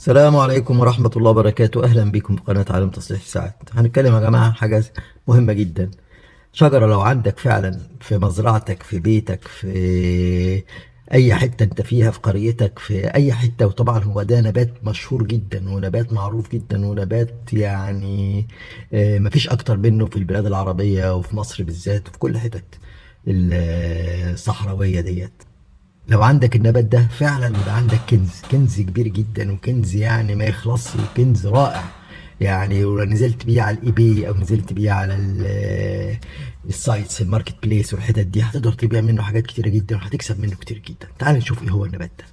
السلام عليكم ورحمة الله وبركاته. أهلا بكم في قناة عالم تصليح الساعات. هنتكلم يا جماعة عن حاجة مهمة جدا. شجرة لو عندك فعلا في مزرعتك، في بيتك، في أي حتة أنت فيها، في قريتك، في أي حتة، وطبعا هو ده نبات مشهور جدا ونبات معروف جدا ونبات يعني مفيش أكتر منه في البلاد العربية وفي مصر بالذات وفي كل حتت الصحراوية ديت. لو عندك النبات ده فعلا يبقى عندك كنز كبير جدا، وكنز يعني ما يخلصش، وكنز رائع. يعني ولو نزلت بيه على الاي بي او نزلت بيه على السايتس، الماركت بليس والحتت دي، هتقدر تبيع منه حاجات كتيره جدا وهتكسب منه كتير جدا. تعال نشوف ايه هو النبات ده.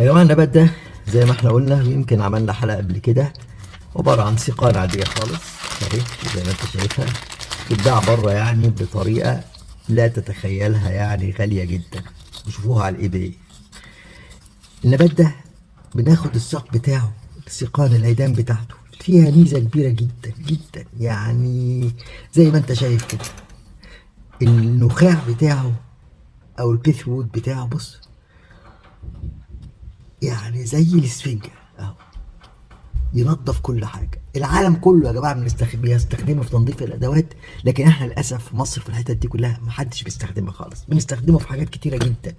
يا جماعه النبات ده زي ما احنا قلنا، يمكن عملنا حلقه قبل كده، عباره عن سيقان عاديه خالص اهي زي ما انت شايفها، بتتباع بره يعني بطريقه لا تتخيلها، يعني غاليه جدا. وشوفوها على الاي بي. النبات ده بناخد الساق بتاعه، السيقان العيدان بتاعته فيها ميزة كبيرة جدا جدا، يعني زي ما انت شايف كده. النخاع بتاعه او البيث وود بتاعه، بص، يعني زي الاسفنجة اهو، ينظف كل حاجة. العالم كله يا جماعة بيستخدمه في تنظيف الادوات، لكن احنا للاسف في مصر في الحتت دي كلها محدش بيستخدمها خالص. بنستخدمه في حاجات كتيرة جدا،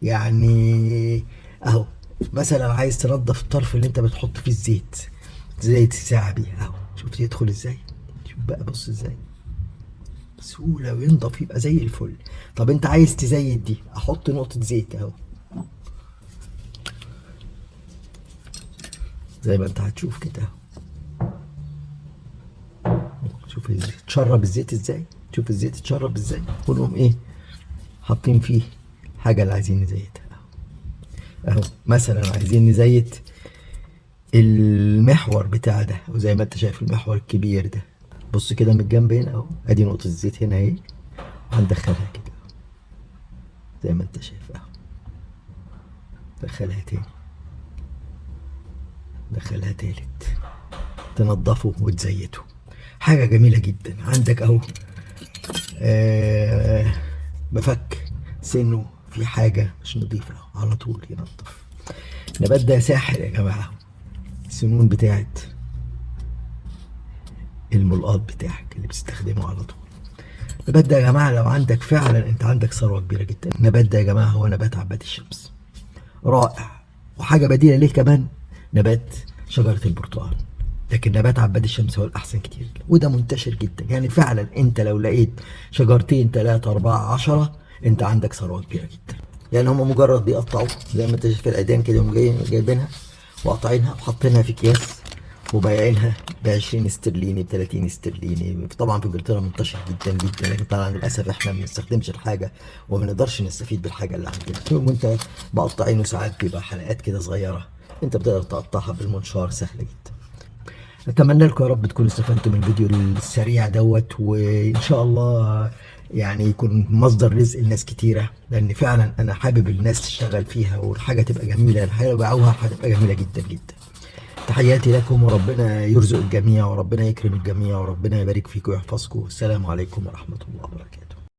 يعني اهو، مثلا عايز تنضف الطرف اللي انت بتحط فيه الزيت، زيت الساعة بيه اهو، شوف يدخل ازاي، شوف بقى، بص ازاي بسهولة، وينضف يبقى زي الفل. طب انت عايز تزيت دي، احط نقطة زيت اهو، زي ما انت هتشوف كده اهو. شوف اتشرب الزيت ازاي، شوف الزيت اتشرب ازاي، ونقوم ايه، حاطين فيه حاجة اللي عايزين نزيتها اهو. مثلا عايزين نزيت المحور بتاع ده، وزي ما انت شايف المحور الكبير ده، بص كده من الجنب هنا اهو، ادي نقطة الزيت هنا اهي، هندخلها كده زي ما انت شايف اهو. دخلها تاني، دخلها تالت، تنضفه وتزيته. حاجة جميلة جدا. عندك اهو آه مفك سنه في حاجة مش نظيفة اهو، على طول ينضف. النبات ده ساحر يا جماعة. السنون بتاعت الملقاط بتاعك اللي بتستخدمه على طول. النبات ده يا جماعة لو عندك فعلا، انت عندك ثروة كبيرة جدا. النبات ده يا جماعة هو نبات عباد الشمس، رائع. وحاجة بديلة ليه كمان، نبات شجرة البرتقال. لكن نبات عباد الشمس هو الأحسن كتير، وده منتشر جدا. يعني فعلا انت لو لقيت شجرتين تلاتة أربعة 10، انت عندك ثروة كبيرة جدا. يعني هم مجرد بيقطعوا زي ما انت شايف العيدان كده، يقوم جايبينها وقاطعينها وحاطينها في أكياس وبايعينها ب 20 استرليني، ب 30 استرليني. طبعا في انجلترا منتشر جدا جدا، لكن طبعا للاسف احنا ما بنستخدمش الحاجه وما بنقدرش نستفيد بالحاجه اللي عندنا. وانت مقطعينه ساعات بيبقى حلقات كده صغيره، انت بتقدر تقطعها بالمنشار، سهل جدا. اتمنى لكم يا رب تكونوا استفدتوا من الفيديو السريع دوت، وان شاء الله يعني يكون مصدر رزق لناس كتيره، لان فعلا انا حابب الناس تشتغل فيها والحاجه تبقى جميله. الحاجه لو باعوها هتبقى جميله جدا جدا. تحياتي لكم، وربنا يرزق الجميع وربنا يكرم الجميع وربنا يبارك فيكم ويحفظكم. السلام عليكم ورحمة الله وبركاته.